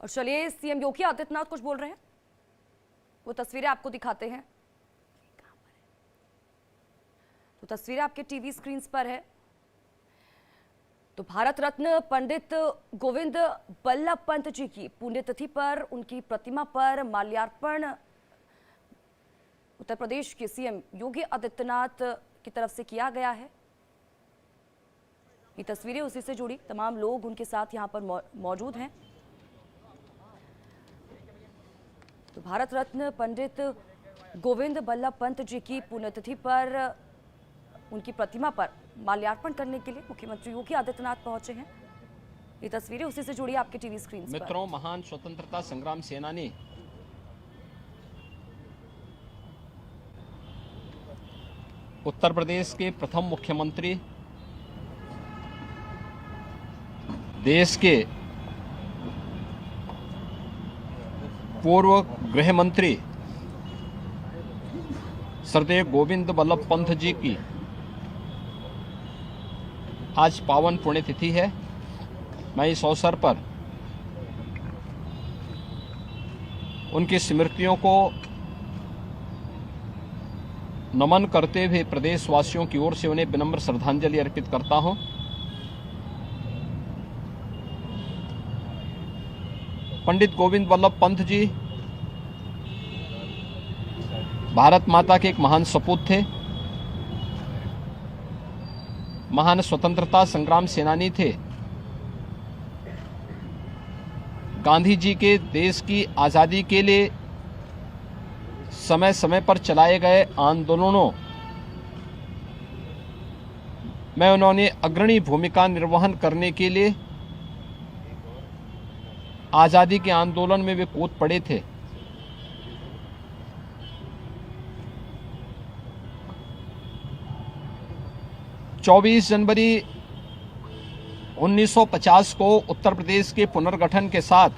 और चलिए सीएम योगी आदित्यनाथ कुछ बोल रहे हैं, वो तस्वीरें आपको दिखाते हैं। तो तस्वीरें आपके टीवी स्क्रीन पर है। तो भारत रत्न पंडित गोविंद बल्लभ पंत जी की पुण्यतिथि पर उनकी प्रतिमा पर माल्यार्पण उत्तर प्रदेश के सीएम योगी आदित्यनाथ की तरफ से किया गया है। ये तस्वीरें उसी से जुड़ी, तमाम लोग उनके साथ यहां पर मौजूद हैं। तो भारत रत्न पंडित गोविंद बल्लभ पंत जी की पुण्यतिथि पर उनकी प्रतिमा पर माल्यार्पण करने के लिए मुख्यमंत्री योगी आदित्यनाथ पहुंचे हैं। ये तस्वीरें उसी से जुड़ी आपके टीवी स्क्रीन पर। मित्रों, महान स्वतंत्रता संग्राम सेनानी उत्तर प्रदेश के प्रथम मुख्यमंत्री, देश के पूर्व गृह मंत्री श्रद्धेय गोविंद बल्लभ पंत जी की आज पावन पुण्यतिथि है। मैं इस अवसर पर उनकी स्मृतियों को नमन करते हुए प्रदेशवासियों की ओर से उन्हें विनम्र श्रद्धांजलि अर्पित करता हूं। पंडित गोविंद बल्लभ पंत जी भारत माता के एक महान सपूत थे, महान स्वतंत्रता संग्राम सेनानी थे। गांधी जी के देश की आज़ादी के लिए समय समय पर चलाए गए आंदोलनों में उन्होंने अग्रणी भूमिका निर्वहन करने के लिए आज़ादी के आंदोलन में वे कूद पड़े थे। चौबीस जनवरी 1950 को उत्तर प्रदेश के पुनर्गठन के साथ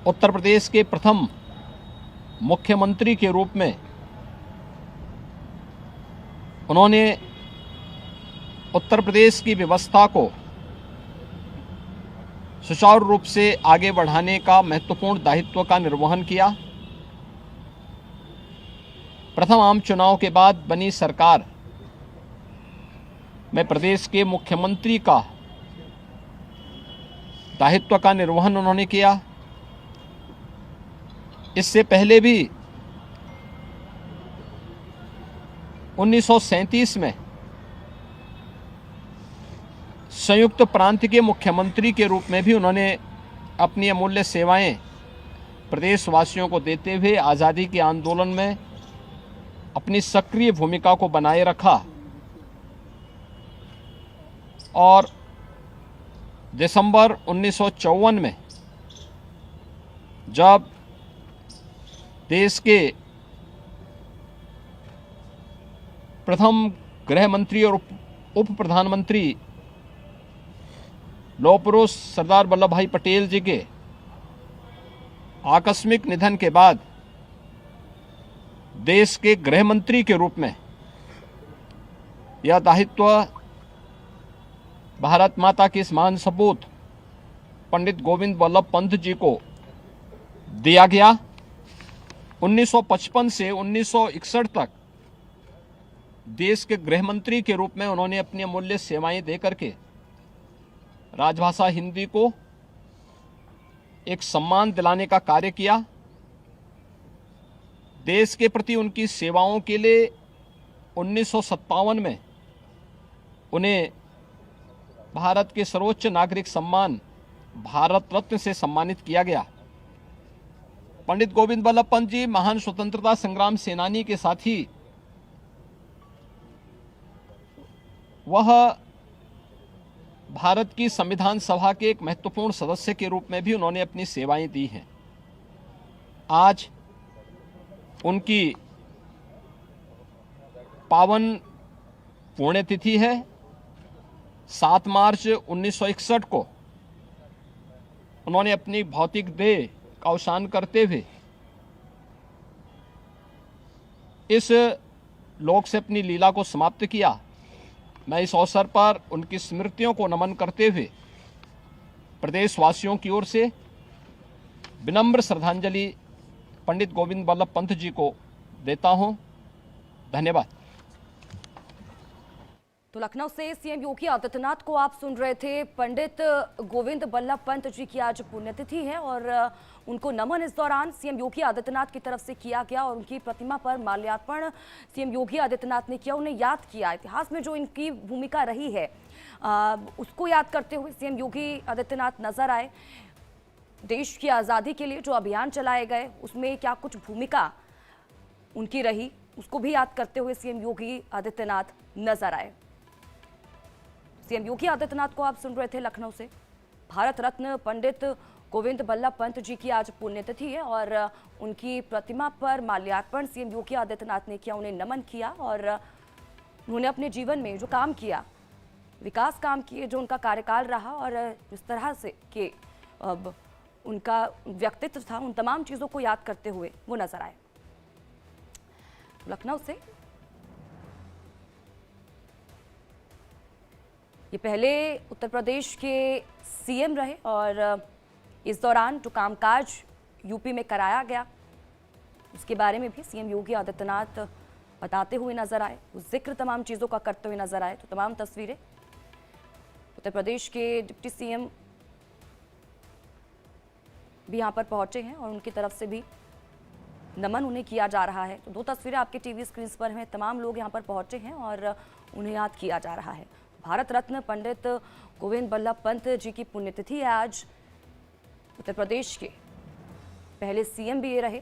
उत्तर प्रदेश के प्रथम मुख्यमंत्री के रूप में उन्होंने उत्तर प्रदेश की व्यवस्था को सुचारू रूप से आगे बढ़ाने का महत्वपूर्ण दायित्व का निर्वहन किया। प्रथम आम चुनाव के बाद बनी सरकार में प्रदेश के मुख्यमंत्री का दायित्व का निर्वहन उन्होंने किया। इससे पहले भी 1937 में संयुक्त प्रांत के मुख्यमंत्री के रूप में भी उन्होंने अपनी अमूल्य सेवाएं प्रदेशवासियों को देते हुए आज़ादी के आंदोलन में अपनी सक्रिय भूमिका को बनाए रखा। और दिसंबर 1954 में जब देश के प्रथम गृह मंत्री और उप प्रधानमंत्री लौह पुरुष सरदार वल्लभ भाई पटेल जी के आकस्मिक निधन के बाद देश के गृह मंत्री के रूप में यह दायित्व भारत माता के इस महान सपूत पंडित गोविंद बल्लभ पंत जी को दिया गया। 1955 से 1961 तक देश के गृह मंत्री के रूप में उन्होंने अपनी अमूल्य सेवाएं देकर के राजभाषा हिंदी को एक सम्मान दिलाने का कार्य किया। देश के प्रति उनकी सेवाओं के लिए 1957 में उन्हें भारत के सर्वोच्च नागरिक सम्मान भारत रत्न से सम्मानित किया गया। पंडित गोविंद बल्लभ पंत जी महान स्वतंत्रता संग्राम सेनानी के साथ ही वह भारत की संविधान सभा के एक महत्वपूर्ण सदस्य के रूप में भी उन्होंने अपनी सेवाएं दी हैं। आज उनकी पावन पुण्यतिथि है। 7 मार्च 1961 को उन्होंने अपनी भौतिक देह का अवसान करते हुए इस लोक से अपनी लीला को समाप्त किया। मैं इस अवसर पर उनकी स्मृतियों को नमन करते हुए प्रदेशवासियों की ओर से विनम्र श्रद्धांजलि पंडित गोविंद बल्लभ पंत जी को देता हूं। धन्यवाद। तो लखनऊ से सीएम योगी आदित्यनाथ को आप सुन रहे थे। पंडित गोविंद बल्लभ पंत जी की आज पुण्यतिथि है और उनको नमन इस दौरान सीएम योगी आदित्यनाथ की तरफ से किया गया और उनकी प्रतिमा पर माल्यार्पण सीएम योगी आदित्यनाथ ने किया, उन्हें याद किया। इतिहास में जो इनकी भूमिका रही है उसको याद करते हुए सीएम योगी आदित्यनाथ नजर आए। देश की आज़ादी के लिए जो अभियान चलाए गए उसमें क्या कुछ भूमिका उनकी रही उसको भी याद करते हुए सीएम योगी आदित्यनाथ नजर आए। सीएम योगी आदित्यनाथ को आप सुन रहे थे लखनऊ से। भारत रत्न पंडित गोविंद बल्लभ पंत जी की आज पुण्यतिथि है और उनकी प्रतिमा पर माल्यार्पण सीएम योगी आदित्यनाथ ने किया, उन्हें नमन किया और उन्होंने अपने जीवन में जो काम किया, विकास काम किए, जो उनका कार्यकाल रहा और जिस तरह से कि अब उनका व्यक्तित्व था, उन तमाम चीज़ों को याद करते हुए वो नजर आए। लखनऊ से ये पहले उत्तर प्रदेश के सीएम रहे और इस दौरान जो कामकाज यूपी में कराया गया उसके बारे में भी सीएम योगी आदित्यनाथ बताते हुए नजर आए, जिक्र तमाम चीज़ों का करते हुए नजर आए। तो तमाम तस्वीरें उत्तर प्रदेश के डिप्टी सीएम भी यहाँ पर पहुंचे हैं और उनकी तरफ से भी नमन उन्हें किया जा रहा है। तो दो तस्वीरें आपके टीवी स्क्रीन पर हैं, तमाम लोग यहाँ पर पहुंचे हैं और उन्हें याद किया जा रहा है। भारत रत्न पंडित गोविंद बल्लभ पंत जी की पुण्यतिथि है आज। उत्तर प्रदेश के पहले सीएम भी ये रहे